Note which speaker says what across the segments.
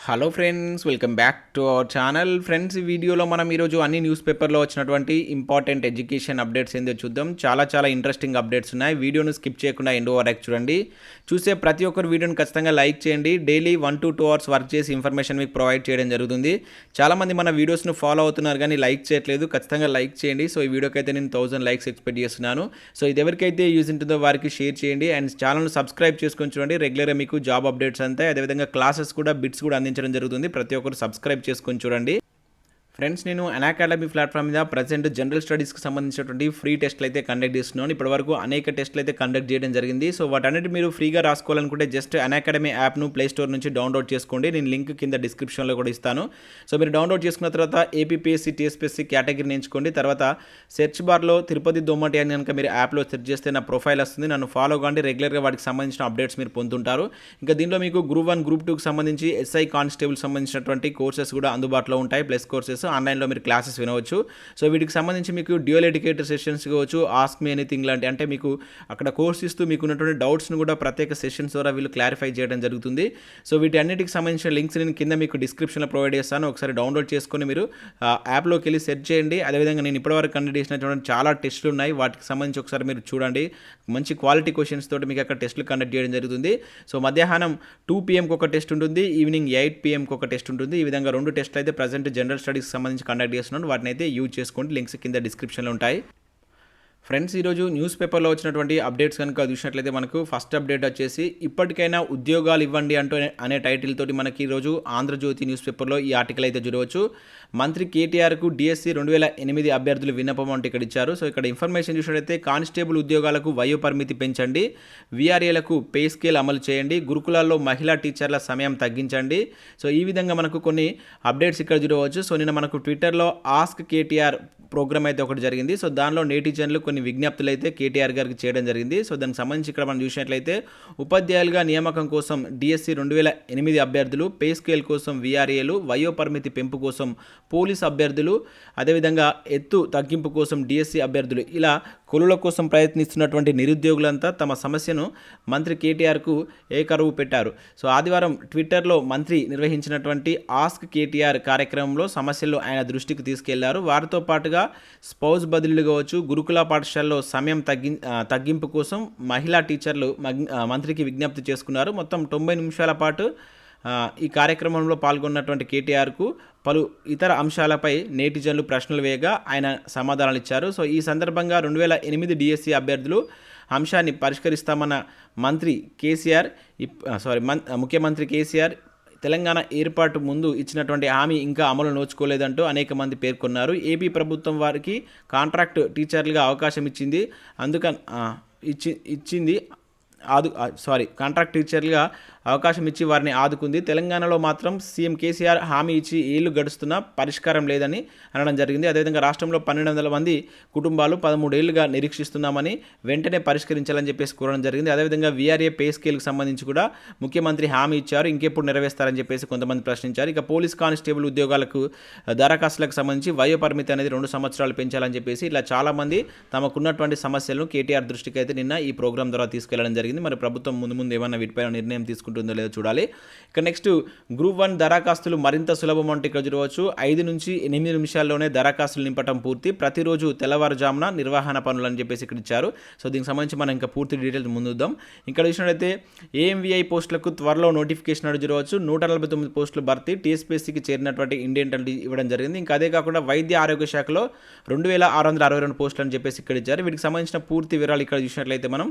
Speaker 1: Hello friends, welcome back to our channel. Friends, ఈ వీడియోలో మనం ఈరోజు అన్ని న్యూస్ పేపర్లో వచ్చినటువంటి ఇంపార్టెంట్ ఎడ్యుకేషన్ అప్డేట్స్ ఏందో చూద్దాం. చాలా ఇంట్రెస్టింగ్ అప్డేట్స్ ఉన్నాయి. వీడియోను స్కిప్ చేయకుండా ఎండ్ వరకు చూడండి. చూసే ప్రతి ఒక్కరు వీడియోని ఖచ్చితంగా లైక్ చేయండి. డైలీ 1 to 2 hours వర్క్ చేసి ఇన్ఫర్మేషన్ మీకు ప్రొవైడ్ చేయడం జరుగుతుంది. చాలామంది మన వీడియోస్ను ఫాలో అవుతున్నారు కానీ లైక్ చేయట్లేదు. ఖచ్చితంగా లైక్ చేయండి. సో ఈ వీడియోకి అయితే నేను 1000 లైక్స్ ఎక్స్పెక్ట్ చేస్తున్నాను. సో ఇది ఎవరికైతే యూజ్ ఉంటుందో వారికి షేర్ చేయండి అండ్ ఛానల్ను సబ్స్క్రైబ్ చేసుకొని చూడండి. రెగ్యులర్గా మీకు జాబ్ అప్డేట్స్ అంతా అదేవిధంగా క్లాసెస్ కూడా బిట్స్ కూడా అందించడం జరుగుతుంది. ప్రతి ఒక్కరు సబ్స్క్రైబ్ చేసుకొని చూడండి. ఫ్రెండ్స్, నేను అకాడమీ ప్లాట్ఫామ్ మీద ప్రజెంట్ జనరల్ స్టడీస్కి సంబంధించినటువంటి ఫ్రీ టెస్ట్లు అయితే కండక్ట్ చేస్తున్నాను. ఇప్పటివరకు అనేక టెస్ట్లు అయితే కండక్ట్ చేయడం జరిగింది. సో వాటన్నిటి మీరు ఫ్రీగా రాసుకోవాలనుకుంటే జస్ట్ అకాడమీ యాప్ను ప్లే స్టోర్ నుంచి డౌన్లోడ్ చేసుకోండి. నేను లింక్ కింద డిస్క్రిప్షన్లో కూడా ఇస్తాను. సో మీరు డౌన్లోడ్ చేసుకున్న తర్వాత ఏపీఎస్సి TSPSC కేటగిరీని ఎంచుకోండి. తర్వాత సెర్చ్ బార్లో తిరుపతి దోమటి అని కనుక మీరు యాప్లో సెర్చ్ చేస్తే నా ప్రొఫైల్ వస్తుంది. నన్ను ఫాలో కాండి. రెగ్యులర్గా వాటికి సంబంధించిన అప్డేట్స్ మీరు పొందుతుంటారు. ఇంకా దీనిలో మీకు గ్రూప్ 1 గ్రూప్ 2కి సంబంధించి SI కానిస్టేబుల్ సంబంధించినటువంటి కోర్సెస్ కూడా అందుబాటులో ఉంటాయి. ప్లస్ కోర్సెస్ ఆన్లైన్లో మీరు క్లాసెస్ వినవచ్చు. సో వీటికి సంబంధించి మీకు డ్యూయల్ ఎడ్యుకేటర్ సెషన్స్ కావచ్చు, ఆస్క్ మీ ఎనీథింగ్ లాంటి, అంటే మీకు అక్కడ కోర్స్ ఇస్తూ మీకు ఉన్నటువంటి డౌట్స్ను కూడా ప్రత్యేక సెషన్స్ ద్వారా వీళ్ళు క్లారిఫై చేయడం జరుగుతుంది. సో వీటి అన్నిటికి సంబంధించిన లింక్స్ నేను కింద మీకు డిస్క్రిప్షన్లో ప్రొవైడ్ చేస్తాను. ఒకసారి డౌన్లోడ్ చేసుకొని మీరు యాప్లోకి వెళ్ళి సెర్చ్ చేయండి. అదేవిధంగా నేను ఇప్పటివరకు కండక్ట్ చేసినటువంటి చాలా టెస్టులు ఉన్నాయి. వాటికి సంబంధించి ఒకసారి మీరు చూడండి. మంచి క్వాలిటీ క్వశ్చన్స్ తోటి మీకు అక్కడ టెస్టులు కండక్ట్ చేయడం జరుగుతుంది. సో మధ్యాహ్నం 2 PMకి ఒక టెస్ట్ ఉంటుంది, ఈవినింగ్ 8 PMకి ఒక టెస్ట్ ఉంటుంది. ఈ విధంగా 2 టెస్టులు అయితే ప్రజెంట్ జనరల్ స్టడీస్కి సంబంధించి కండక్ట్ చేస్తున్నాను. వాటిని అయితే యూజ్ చేసుకోండి. లింక్స్ కింద డిస్క్రిప్షన్లో ఉంటాయి. ఫ్రెండ్స్, ఈరోజు న్యూస్ పేపర్లో వచ్చినటువంటి అప్డేట్స్ కనుక చూసినట్లయితే మనకు ఫస్ట్ అప్డేట్ వచ్చేసి ఇప్పటికైనా ఉద్యోగాలు ఇవ్వండి అంటూ అనే టైటిల్ తోటి మనకి ఈరోజు ఆంధ్రజ్యోతి న్యూస్ పేపర్లో ఈ ఆర్టికల్ అయితే చూడవచ్చు. మంత్రి కేటీఆర్కు డిఎస్సి 2008 అభ్యర్థులు విన్నపం అంటే ఇక్కడ ఇచ్చారు. సో ఇక్కడ ఇన్ఫర్మేషన్ చూసినట్లయితే కానిస్టేబుల్ ఉద్యోగాలకు వయో పరిమితి పెంచండి, వీఆర్ఏలకు పే స్కేల్ అమలు చేయండి, గురుకులాల్లో మహిళా టీచర్ల సమయం తగ్గించండి. సో ఈ విధంగా మనకు కొన్ని అప్డేట్స్ ఇక్కడ చూడవచ్చు. సో నిన్న మనకు ట్విట్టర్లో ఆస్క్ కేటీఆర్ ప్రోగ్రామ్ అయితే ఒకటి జరిగింది. సో దానిలో నేటిజన్లు కొన్ని విజ్ఞప్తులు అయితే కేటీఆర్ గారికి చేయడం జరిగింది. సో దానికి సంబంధించి ఇక్కడ మనం చూసినట్లయితే ఉపాధ్యాయులుగా నియామకం కోసం డిఎస్సి 2008 అభ్యర్థులు, పే స్కేల్ కోసం వీఆర్ఏలు, వయో పరిమితి పెంపు కోసం పోలీస్ అభ్యర్థులు, అదేవిధంగా ఎత్తు తగ్గింపు కోసం డిఎస్సి అభ్యర్థులు, ఇలా కొలుల కోసం ప్రయత్నిస్తున్నటువంటి నిరుద్యోగులంతా తమ సమస్యను మంత్రి కేటీఆర్కు ఏకరువు పెట్టారు. సో ఆదివారం ట్విట్టర్లో మంత్రి నిర్వహించినటువంటి ఆస్క్ కేటీఆర్ కార్యక్రమంలో సమస్యలు ఆయన దృష్టికి తీసుకెళ్లారు. వారితో పాటుగా స్పౌస్ బదిలీలు కావచ్చు, గురుకుల పాఠశాలలో సమయం తగ్గింపు కోసం మహిళా టీచర్లు మంత్రికి విజ్ఞప్తి చేసుకున్నారు. మొత్తం 90 నిమిషాల పాటు ఈ కార్యక్రమంలో పాల్గొన్నటువంటి కేటీఆర్కు పలు ఇతర అంశాలపై నేటిజన్లు ప్రశ్నలు వేయగా ఆయన సమాధానాలు ఇచ్చారు. సో ఈ సందర్భంగా 2008 డిఎస్సి అభ్యర్థులు అంశాన్ని పరిష్కరిస్తామన్న ముఖ్యమంత్రి కేసీఆర్ తెలంగాణ ఏర్పాటు ముందు ఇచ్చినటువంటి హామీ ఇంకా అమలు నోచుకోలేదంటూ అనేక మంది పేర్కొన్నారు. ఏపీ ప్రభుత్వం వారికి కాంట్రాక్ట్ టీచర్లుగా అవకాశం ఇచ్చింది. కాంట్రాక్ట్ టీచర్లుగా అవకాశం ఇచ్చి వారిని ఆదుకుంది. తెలంగాణలో మాత్రం సీఎం కేసీఆర్ హామీ ఇచ్చి ఏళ్లు గడుస్తున్నా పరిష్కారం లేదని అనడం జరిగింది. అదేవిధంగా రాష్ట్రంలో 1200 మంది కుటుంబాలు 13 ఏళ్లుగా నిరీక్షిస్తున్నామని వెంటనే పరిష్కరించాలని చెప్పేసి కోరడం జరిగింది. అదేవిధంగా వీఆర్ఏ పే స్కేల్కి సంబంధించి కూడా ముఖ్యమంత్రి హామీ ఇచ్చారు. ఇంకెప్పుడు నెరవేర్స్తారని చెప్పేసి కొంతమంది ప్రశ్నించారు. ఇక పోలీస్ కానిస్టేబుల్ ఉద్యోగాలకు దరఖాస్తులకు సంబంధించి వయో పరిమితి అనేది 2 సంవత్సరాలు పెంచాలని చెప్పేసి ఇలా చాలామంది తమకున్నటువంటి సమస్యలను కేటీఆర్ దృష్టికి అయితే నిన్న ఈ ప్రోగ్రాం ద్వారా తీసుకెళ్లడం జరిగింది. మరి ప్రభుత్వం ముందు ఏమన్నా వీటిపైన నిర్ణయం తీసుకుంటుందో లేదో చూడాలి. ఇక నెక్స్ట్ గ్రూప్ 1 దరఖాస్తులు మరింత సులభం అంటే ఇక్కడ చూడవచ్చు. 5 నుంచి 8 నిమిషాల్లోనే దరఖాస్తులు నింపటం పూర్తి, ప్రతిరోజు తెల్లవారుజామున నిర్వహణ పనులు అని చెప్పేసి ఇక్కడ ఇచ్చారు. సో దీనికి సంబంధించి మనం ఇంకా పూర్తి డీటెయిల్స్ ముందుద్దాం. ఇక్కడ చూసినట్లయితే ఏఎంవిఐ పోస్టులకు త్వరలో నోటిఫికేషన్ చూడవచ్చు. 149 పోస్టులు భర్తీ, TSPSCకి చేరినటువంటి ఇండియన్ టెల్ ఇవ్వడం జరిగింది. ఇంకా అదే కాకుండా వైద్య ఆరోగ్య శాఖలో 2662 పోస్టులు అని చెప్పేసి ఇక్కడ ఇచ్చారు. వీటికి సంబంధించిన పూర్తి వివరాలు ఇక్కడ చూసినట్లయితే మనం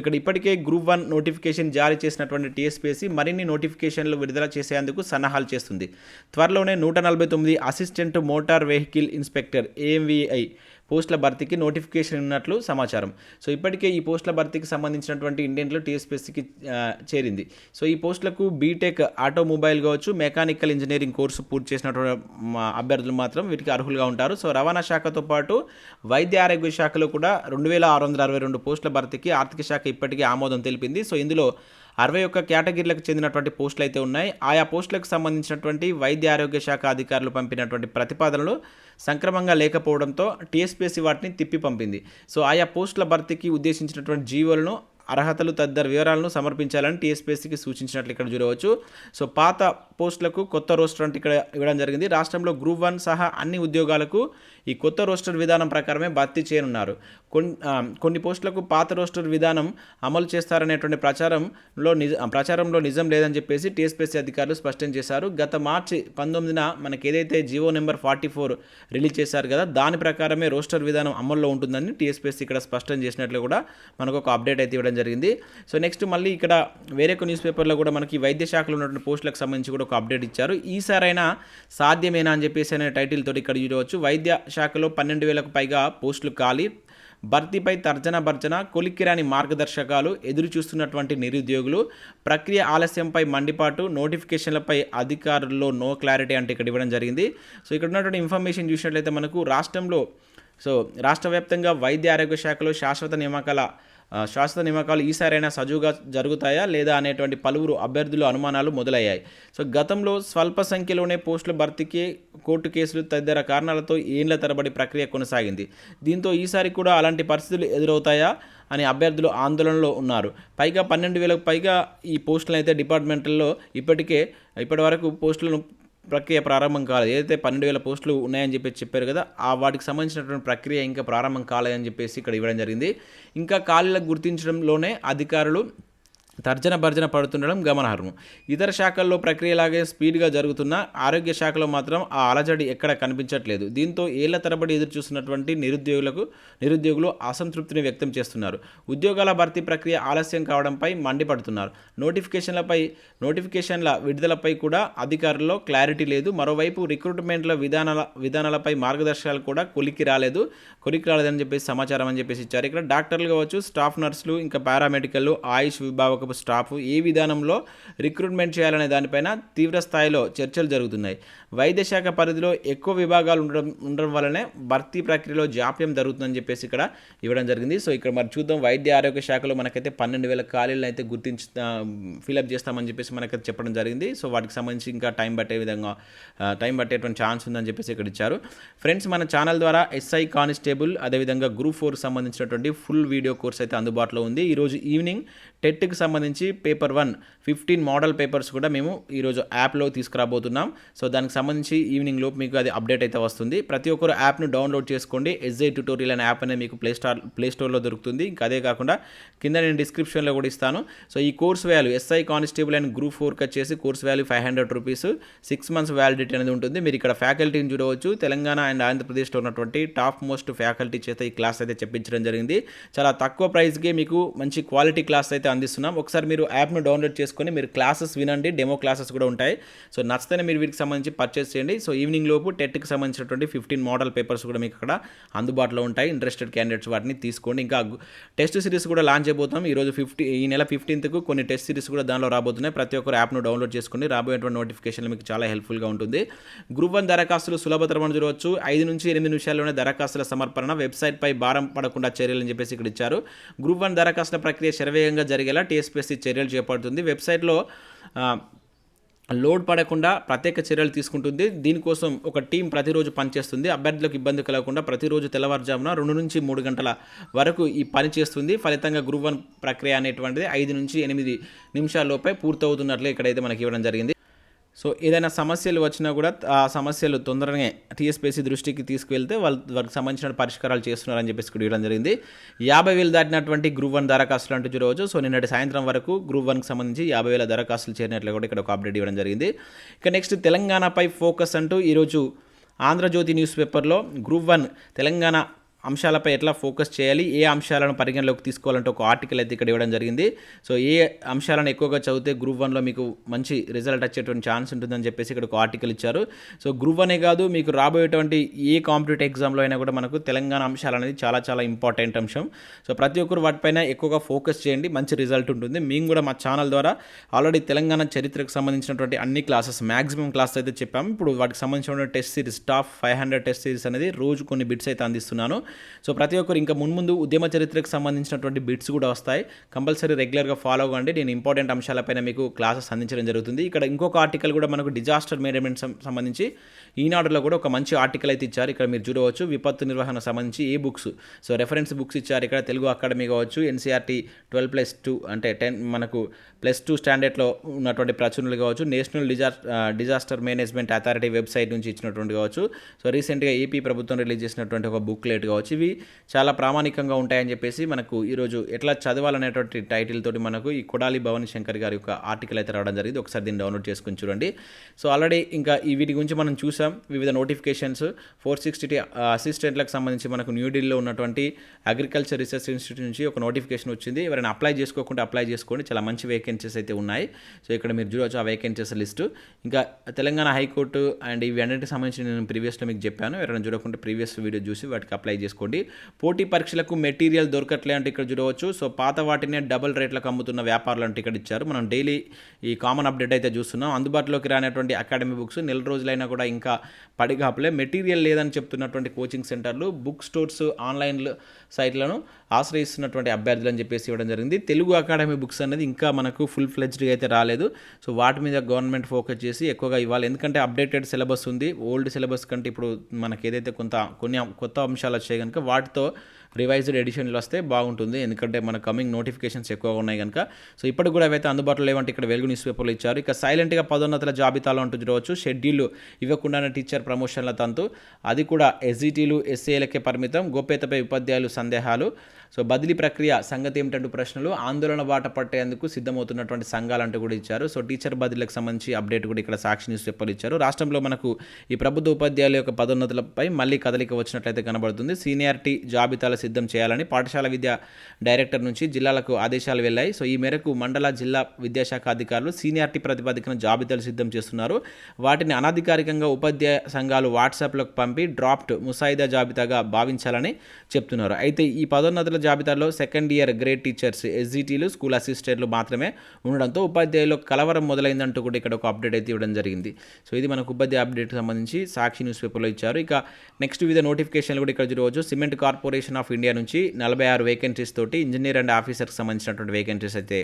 Speaker 1: ఇక్కడ ఇప్పటికే గ్రూప్ 1 నోటిఫికేషన్ జారీ చేసినటువంటి TSPSC మరిన్ని నోటిఫికేషన్లు విడుదల చేసేందుకు సన్నాహాలు చేస్తుంది. త్వరలోనే 149 assistant motor vehicle inspector AMVI పోస్టుల భర్తీకి నోటిఫికేషన్ ఉన్నట్లు సమాచారం. సో ఇప్పటికే ఈ పోస్టుల భర్తీకి సంబంధించినటువంటి ఇండియన్లో TSPSCకి చేరింది. సో ఈ పోస్టులకు బీటెక్ ఆటోమొబైల్ కావచ్చు, మెకానికల్ ఇంజనీరింగ్ కోర్సు పూర్తి చేసినటువంటి అభ్యర్థులు మాత్రం వీటికి అర్హులుగా ఉంటారు. సో రవాణా శాఖతో పాటు వైద్య ఆరోగ్య శాఖలో కూడా 2662 పోస్టుల భర్తీకి ఆర్థిక శాఖ ఇప్పటికే ఆమోదం తెలిపింది. సో ఇందులో 61 కేటగిరీలకు చెందినటువంటి పోస్టులు అయితే ఉన్నాయి. ఆయా పోస్టులకు సంబంధించినటువంటి వైద్య ఆరోగ్య శాఖ అధికారులు పంపినటువంటి ప్రతిపాదనలు సంక్రమంగా లేకపోవడంతో TSPSC వాటిని తిప్పి పంపింది. సో ఆయా పోస్టుల భర్తీకి ఉద్దేశించినటువంటి జీవోలను అర్హతలు తదితర వివరాలను సమర్పించాలని టీఎస్పీఎస్సీకి సూచించినట్లు ఇక్కడ చూడవచ్చు. సో పాత పోస్టులకు కొత్త రోస్టర్ అంటే ఇక్కడ ఇవ్వడం జరిగింది. రాష్ట్రంలో గ్రూప్ 1 సహా అన్ని ఉద్యోగాలకు ఈ కొత్త రోస్టర్ విధానం ప్రకారమే భర్తీ చేయనున్నారు. కొన్ని పోస్టులకు పాత రోస్టర్ విధానం అమలు చేస్తారనేటువంటి ప్రచారంలో నిజం లేదని చెప్పేసి టీఎస్పీఎస్సీ అధికారులు స్పష్టం చేశారు. గత మార్చి 19న మనకి ఏదైతే జీవో నెంబర్ 44 రిలీజ్ చేశారు కదా, దాని ప్రకారమే రోస్టర్ విధానం అమల్లో ఉంటుందని టీఎస్పీఎస్సీ ఇక్కడ స్పష్టం చేసినట్లు కూడా మనకు ఒక అప్డేట్ అయితే ఇవ్వడం జరిగింది. సో నెక్స్ట్ మళ్ళీ ఇక్కడ వేరే ఒక న్యూస్ పేపర్లో కూడా మనకి వైద్య శాఖలో ఉన్నటువంటి పోస్టులకు సంబంధించి కూడా ఒక అప్డేట్ ఇచ్చారు. ఈసారైనా సాధ్యమేనా అని చెప్పేసి అనే టైటిల్ తోటి ఇక్కడ చూడవచ్చు. వైద్య శాఖలో 12,000కు పైగా పోస్టులు ఖాళీ, భర్తీపై తర్జన భర్జన, కొలిక్కిరాని మార్గదర్శకాలు, ఎదురు చూస్తున్నటువంటి నిరుద్యోగులు, ప్రక్రియ ఆలస్యంపై మండిపాటు, నోటిఫికేషన్లపై అధికారుల్లో నో క్లారిటీ అంటే ఇక్కడ ఇవ్వడం జరిగింది. సో ఇక్కడ ఉన్నటువంటి ఇన్ఫర్మేషన్ చూసినట్లయితే మనకు రాష్ట్ర వ్యాప్తంగా వైద్య ఆరోగ్య శాఖలో శాశ్వత నియామకాలు ఈసారైనా సజావుగా జరుగుతాయా లేదా అనేటువంటి పలువురు అభ్యర్థుల అనుమానాలు మొదలయ్యాయి. సో గతంలో స్వల్ప సంఖ్యలోనే పోస్టుల భర్తీకి కోర్టు కేసులు తదితర కారణాలతో ఏళ్ల తరబడి ప్రక్రియ కొనసాగింది. దీంతో ఈసారి కూడా అలాంటి పరిస్థితులు ఎదురవుతాయా అని అభ్యర్థులు ఆందోళనలో ఉన్నారు. పైగా 12,000కు పైగా ఈ పోస్టులను అయితే డిపార్ట్మెంట్లలో ఇప్పటి వరకు పోస్టులను ప్రక్రియ ప్రారంభం కాలేదు. ఏదైతే 12,000 పోస్టులు ఉన్నాయని చెప్పారు కదా, వాటికి సంబంధించినటువంటి ప్రక్రియ ఇంకా ప్రారంభం కాలేదని చెప్పేసి ఇక్కడ ఇవ్వడం జరిగింది. ఇంకా ఖాళీలకు గుర్తించడంలోనే అధికారులు తర్జన భర్జన పడుతుండడం గమనార్హం. ఇతర శాఖల్లో ప్రక్రియలాగే స్పీడ్గా జరుగుతున్న ఆరోగ్య శాఖలో మాత్రం ఆ అలజడి ఎక్కడ కనిపించట్లేదు. దీంతో ఏళ్ల తరబడి ఎదురు చూస్తున్నటువంటి నిరుద్యోగులు అసంతృప్తిని వ్యక్తం చేస్తున్నారు. ఉద్యోగాల భర్తీ ప్రక్రియ ఆలస్యం కావడంపై మండిపడుతున్నారు. నోటిఫికేషన్ల విడుదలపై కూడా అధికారుల్లో క్లారిటీ లేదు. మరోవైపు రిక్రూట్మెంట్ల విధానాలపై మార్గదర్శకాలు కూడా కొలిక్కి రాలేదని చెప్పేసి సమాచారం అని చెప్పేసి ఇచ్చారు. ఇక్కడ డాక్టర్లు కావచ్చు, స్టాఫ్ నర్సులు, ఇంకా పారామెడికల్, ఆయుష్ విభాగ స్టాఫ్ ఏ విధానంలో రిక్రూట్మెంట్ చేయాలనే దానిపైన తీవ్ర స్థాయిలో చర్చలు జరుగుతున్నాయి. వైద్య శాఖ పరిధిలో ఎక్కువ విభాగాలు ఉండడం వల్లనే భర్తీ ప్రక్రియలో జాప్యం జరుగుతుందని చెప్పేసి ఇక్కడ ఇవ్వడం జరిగింది. సో ఇక్కడ మరి చూద్దాం, వైద్య ఆరోగ్య శాఖలో మనకైతే 12,000 ఖాళీలను అయితే ఫిలప్ చేస్తామని చెప్పేసి మనకైతే చెప్పడం జరిగింది. సో వాటికి సంబంధించి ఇంకా టైం పట్టేటువంటి ఛాన్స్ ఉందని చెప్పేసి ఇక్కడ ఇచ్చారు. ఫ్రెండ్స్, మన ఛానల్ ద్వారా ఎస్ఐ కానిస్టేబుల్ అదేవిధంగా గ్రూప్ 4 సంబంధించినటువంటి ఫుల్ వీడియో కోర్స్ అయితే అందుబాటులో ఉంది. ఈరోజు ఈవినింగ్ టెట్కి సంబంధించి పేపర్ 1 15 మోడల్ పేపర్స్ కూడా మేము ఈరోజు యాప్లో తీసుకురాబోతున్నాం. సో దానికి సంబంధించి ఈవినింగ్ లోపు మీకు అది అప్డేట్ అయితే వస్తుంది. ప్రతి ఒక్కరు యాప్ను డౌన్లోడ్ చేసుకోండి. ఎస్ఐ ట్యూటోరియల్ అనే యాప్ అనేది మీకు ప్లే స్టోర్లో దొరుకుతుంది. ఇంకా అదే కాకుండా కింద నేను డిస్క్రిప్షన్లో కూడా ఇస్తాను. సో ఈ course value SI constable and group 4 వచ్చేసి course value 500 rupees, 6 months validity అనేది ఉంటుంది. మీరు ఇక్కడ ఫ్యాకల్టీని చూడవచ్చు. తెలంగాణ అండ్ ఆంధ్రప్రదేశ్లో ఉన్నటువంటి టాప్ మోస్ట్ ఫ్యాకల్టీ చేత ఈ క్లాస్ అయితే చెప్పించడం జరిగింది. చాలా తక్కువ ప్రైస్కి మీకు మంచి క్వాలిటీ క్లాస్ అయితే అందిస్తున్నాం. ఒకసారి మీరు యాప్ను డౌన్లోడ్ చేసుకొని మీరు క్లాసెస్ వినండి. డెమో క్లాసెస్ కూడా ఉంటాయి. సో నచ్చితేనే మీరు వీటికి సంబంధించి పర్చేస్ చేయండి. సో ఈవినింగ్ లోపు టెట్కి సంబంధించినటువంటి 15 మోడల్ పేపర్స్ కూడా మీకు అక్కడ అందుబాటులో ఉంటాయి. ఇంట్రెస్టెడ్ క్యాండిడేట్స్ వాటిని తీసుకోండి. ఇంకా టెస్ట్ సిరీస్ కూడా లాంచ్ అయిపోతాం. ఈ నెల 15th కొన్ని టెస్ట్ సిరీస్ కూడా దానిలో రాబోతున్నాయి. ప్రతి ఒక్కరు యాప్ను డౌన్లోడ్ చేసుకోండి. రాబోయేటువంటి నోటిఫికేషన్లు మీకు చాలా హెల్ప్ఫుల్గా ఉంటుంది. గ్రూప్ 1 దరఖాస్తులు సులభతరం చూడవచ్చు. 5 నుంచి 8 నిమిషాల్లోనే దరఖాస్తుల సమర్పణ, వెబ్సైట్పై భారం పడకుండా చర్యలని చెప్పేసి ఇక్కడ ఇచ్చారు. గ్రూప్ 1 దరఖాస్తుల ప్రక్రియ శరవేగంగా జరిగేలా TSPSC చర్యలు చేపడుతుంది. వెబ్సైట్లో లోడ్ పడకుండా ప్రత్యేక చర్యలు తీసుకుంటుంది. దీనికోసం ఒక టీం ప్రతిరోజు పనిచేస్తుంది. అభ్యర్థులకు ఇబ్బంది కలగకుండా ప్రతిరోజు తెల్లవారుజామున 2 నుంచి 3 గంటల వరకు ఈ పని చేస్తుంది. ఫలితంగా గ్రూప్ 1 ప్రక్రియ అనేటువంటిది 5 నుంచి 8 నిమిషాల్లోపే పూర్తవుతున్నట్లు ఇక్కడైతే మనకి ఇవ్వడం జరిగింది. సో ఏదైనా సమస్యలు వచ్చినా కూడా ఆ సమస్యలు తొందరగా TSPSC దృష్టికి తీసుకువెళ్తే వారికి సంబంధించిన పరిష్కారాలు చేస్తున్నారని చెప్పేసి కూడా ఇవ్వడం జరిగింది. 50,000 దాటినటువంటి గ్రూప్ 1 దరఖాస్తులు అంటూ చూడవచ్చు. సో నిన్నటి సాయంత్రం వరకు గ్రూప్ 1కి సంబంధించి 50,000 దరఖాస్తులు చేరినట్లు కూడా ఇక్కడ ఒక అప్డేట్ ఇవ్వడం జరిగింది. ఇక నెక్స్ట్ తెలంగాణపై ఫోకస్ అంటూ ఈరోజు ఆంధ్రజ్యోతి న్యూస్ పేపర్లో గ్రూప్ 1 తెలంగాణ అంశాలపై ఎట్లా ఫోకస్ చేయాలి, ఏ అంశాలను పరిగణలోకి తీసుకోవాలంటే ఒక ఆర్టికల్ అయితే ఇక్కడ ఇవ్వడం జరిగింది. సో ఏ అంశాలను ఎక్కువగా చదివితే గ్రూప్ 1లో మీకు మంచి రిజల్ట్ వచ్చేటువంటి ఛాన్స్ ఉంటుందని చెప్పేసి ఇక్కడ ఒక ఆర్టికల్ ఇచ్చారు. సో గ్రూప్ 1ఏ కాదు, మీకు రాబోయేటువంటి ఏ కాంపిటేటివ్ ఎగ్జామ్లో అయినా కూడా మనకు తెలంగాణ అంశాలు అనేది చాలా చాలా ఇంపార్టెంట్ అంశం. సో ప్రతి ఒక్కరు వాటిపైన ఎక్కువగా ఫోకస్ చేయండి, మంచి రిజల్ట్ ఉంటుంది. మేము కూడా మా ఛానల్ ద్వారా ఆల్రెడీ తెలంగాణ చరిత్రకు సంబంధించినటువంటి అన్ని క్లాసెస్ మ్యాక్సిమం క్లాస్ అయితే చెప్పాము. ఇప్పుడు వాటికి సంబంధించిన test series top 500 test series అనేది రోజు కొన్ని బిట్స్ అయితే అందిస్తున్నాను. సో ప్రతి ఒక్కరు ఇంకా మున్ముందు ఉద్యమ చరిత్రకు సంబంధించినటువంటి బిట్స్ కూడా వస్తాయి. కంపల్సరీ రెగ్యులర్గా ఫాలో అవ్వండి. నేను ఇంపార్టెంట్ అంశాలపైన మీకు క్లాసెస్ అందించడం జరుగుతుంది. ఇక్కడ ఇంకొక ఆర్టికల్ కూడా మనకు డిజాస్టర్ మేనేజ్మెంట్ సంబంధించి ఈనాడులో కూడా ఒక మంచి ఆర్టికల్ అయితే ఇచ్చారు. ఇక్కడ మీరు చూడవచ్చు విపత్తు నిర్వహణ సంబంధించి ఏ బుక్స్, సో రెఫరెన్స్ బుక్స్ ఇచ్చారు. ఇక్కడ తెలుగు అకాడమీ కావచ్చు, ఎన్సీఆర్టీ 12+2 అంటే 10 మనకు +2 స్టాండర్డ్లో ఉన్నటువంటి ప్రచురణలు కావచ్చు, national disaster management authority website నుంచి ఇచ్చినటువంటి కావచ్చు, సో రీసెంట్గా ఏపీ ప్రభుత్వం రిలీజ్ చేసినటువంటి ఒక బుక్లెట్ కావచ్చు, ఇవి చాలా ప్రామాణికంగా ఉంటాయని చెప్పేసి మనకు ఈరోజు ఎట్లా చదవాలనేటువంటి టైటిల్ తోటి మనకు ఈ కొడాలి భవానీ శంకర్ గారి యొక్క ఆర్టికల్ అయితే రావడం జరిగింది. ఒకసారి దీన్ని డౌన్లోడ్ చేసుకుని చూడండి. సో ఆల్రెడీ ఇంకా ఈ వీటి గురించి మనం చూసాం. వివిధ నోటిఫికేషన్స్ 460 అసిస్టెంట్లకు సంబంధించి మనకు న్యూఢిల్లీలో ఉన్నటువంటి అగ్రికల్చర్ రీసెర్చ్ ఇన్స్టిట్యూట్ నుంచి ఒక నోటిఫికేషన్ వచ్చింది. ఎవరైనా అప్లై చేసుకోకుండా అప్లై చేసుకోండి, చాలా మంచి వేకెన్సీస్ అయితే ఉన్నాయి. సో ఇక్కడ మీరు చూడవచ్చు ఆ వేకెన్సీస్ లిస్టు. ఇంకా తెలంగాణ హైకోర్టు అండ్ ఇవి అన్నింటికి సంబంధించి నేను ప్రీవియస్లో మీకు చెప్పాను. ఎవరైనా చూడకుండా ప్రీవియస్ వీడియో చూసి వాటికి అప్లై చేసుకోండి. పోటీ పరీక్షలకు మెటీరియల్ దొరకట్లే అంటే ఇక్కడ చూడవచ్చు. సో పాత వాటినే డబుల్ రేట్లకు అమ్ముతున్న వ్యాపారులు అంటే ఇక్కడ ఇచ్చారు. మనం డైలీ ఈ కామన్ అప్డేట్ అయితే చూస్తున్నాం. అందుబాటులోకి రానటువంటి అకాడమీ బుక్స్ నెల రోజులైనా కూడా ఇంకా పడిగాపులే. మెటీరియల్ లేదని చెప్తున్నటువంటి కోచింగ్ సెంటర్లు, బుక్ స్టోర్స్, ఆన్లైన్ సైట్లను ఆశ్రయిస్తున్నటువంటి అభ్యర్థులు అని చెప్పేసి ఇవ్వడం జరిగింది. తెలుగు అకాడమీ బుక్స్ అనేది ఇంకా మనకు ఫుల్ ఫ్లెడ్జ్డ్గా అయితే రాలేదు. సో వాటి మీద గవర్నమెంట్ ఫోకస్ చేసి ఎక్కువగా ఇవ్వాలి. ఎందుకంటే అప్డేటెడ్ సిలబస్ ఉంది. ఓల్డ్ సిలబస్ కంటే ఇప్పుడు మనకి ఏదైతే కొన్ని కొత్త అంశాలు వచ్చాయి కనుక వాటితో రివైజ్డ్ ఎడిషన్లు వస్తే బాగుంటుంది. ఎందుకంటే మన కమింగ్ నోటిఫికేషన్స్ ఎక్కువగా ఉన్నాయి కనుక. సో ఇప్పటికి కూడా ఏవైతే అందుబాటులో లేవంటే ఇక్కడ వెలుగు న్యూస్ పేపర్లు ఇచ్చారు. ఇక సైలెంట్గా పదోన్నతుల జాబితాలో అంటూ చూడవచ్చు. షెడ్యూల్ ఇవ్వకుండానే టీచర్ ప్రమోషన్ల తంతు, అది కూడా ఎస్జిటీలు ఎస్ఏలకే పరిమితం, గోప్యతపై ఉపాధ్యాయులు సందేహాలు. సో బదిలీ ప్రక్రియ సంగతి ఏమిటంటూ ప్రశ్నలు, ఆందోళన బాట పట్టేందుకు సిద్ధమవుతున్నటువంటి సంఘాలంటూ కూడా ఇచ్చారు. సో టీచర్ బదిలీలకు సంబంధించి అప్డేట్ కూడా ఇక్కడ సాక్షి న్యూస్ పేపర్లు ఇచ్చారు. రాష్ట్రంలో మనకు ఈ ప్రభుత్వ ఉపాధ్యాయుల యొక్క పదోన్నతులపై మళ్ళీ కదలిక వచ్చినట్లయితే కనబడుతుంది. సీనియారిటీ జాబితాల సిద్ధం చేయాలని పాఠశాల విద్యా డైరెక్టర్ నుంచి జిల్లాలకు ఆదేశాలు వెళ్ళాయి. సో ఈ మేరకు మండల జిల్లా విద్యాశాఖ అధికారులు సీనియారిటీ ప్రతిపాదికన జాబితాలు సిద్ధం చేస్తున్నారు. వాటిని అనధికారికంగా ఉపాధ్యాయ సంఘాలు వాట్సాప్లకు పంపి డ్రాఫ్ట్ ముసాయిదా జాబితాగా భావించాలని చెప్తున్నారు. అయితే ఈ పదోన్నతుల జాబితాలో సెకండ్ ఇయర్ గ్రేడ్ టీచర్స్, ఎస్జిటీలు, స్కూల్ అసిస్టెంట్లు మాత్రమే ఉండడంతో ఉపాధ్యాయులు కలవరం మొదలైందంటూ కూడా ఇక్కడ ఒక అప్డేట్ అయితే ఇవ్వడం జరిగింది. సో ఇది మనకు ఉపాధ్యాయ అప్డేట్ సంబంధించి సాక్షి న్యూస్ పేపర్లో ఇచ్చారు. ఇక నెక్స్ట్ వివిధ నోటిఫికేషన్లు కూడా ఇక్కడ చూడవచ్చు. సిమెంట్ కార్పొరేషన్ ఆఫ్ ఇండియా నుంచి 46 వేకెన్సీస్ తోటి ఇంజనీర్ అండ్ ఆఫీసర్కి సంబంధించినటువంటి వేకెన్సీస్ అయితే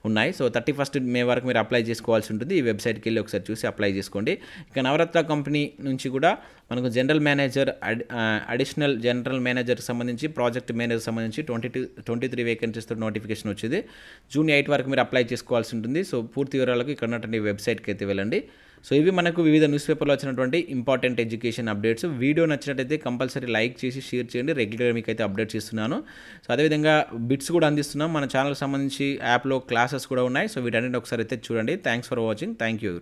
Speaker 1: ఉన్నాయి. సో 31 మే వరకు మీరు అప్లై చేసుకోవాల్సి ఉంటుంది. ఈ వెబ్సైట్కి వెళ్ళి ఒకసారి చూసి అప్లై చేసుకోండి. ఇక నవరత్న కంపెనీ నుంచి కూడా మనకు జనరల్ మేనేజర్, అడిషనల్ జనరల్ మేనేజర్కి సంబంధించి, ప్రాజెక్ట్ మేనేజర్ సంబంధించి 23 వేకెన్సీస్తో నోటిఫికేషన్ వచ్చింది. జూన్ 8 వరకు మీరు అప్లై చేసుకోవాల్సి ఉంటుంది. సో పూర్తి వివరాలకు ఇక్కడ ఉన్నటువంటి వెబ్సైట్కి అయితే వెళ్ళండి. సో ఇవి మనకు వివిధ న్యూస్ పేపర్లో వచ్చినటువంటి ఇంపార్టెంట్ ఎడ్యుకేషన్ అప్డేట్స్. వీడియో నచ్చినట్టయితే కంపల్సరీ లైక్ చేసి షేర్ చేయండి. రెగ్యులర్గా మీకు అయితే అప్డేట్స్ ఇస్తున్నాను. సో అదేవిధంగా బిట్స్ కూడా అందిస్తున్నాం. మన ఛానల్కి సంబంధించి యాప్లో క్లాసెస్ కూడా ఉన్నాయి. సో వీటన్నిటిని ఒకసారి అయితే చూడండి. Thanks for watching. Thank you.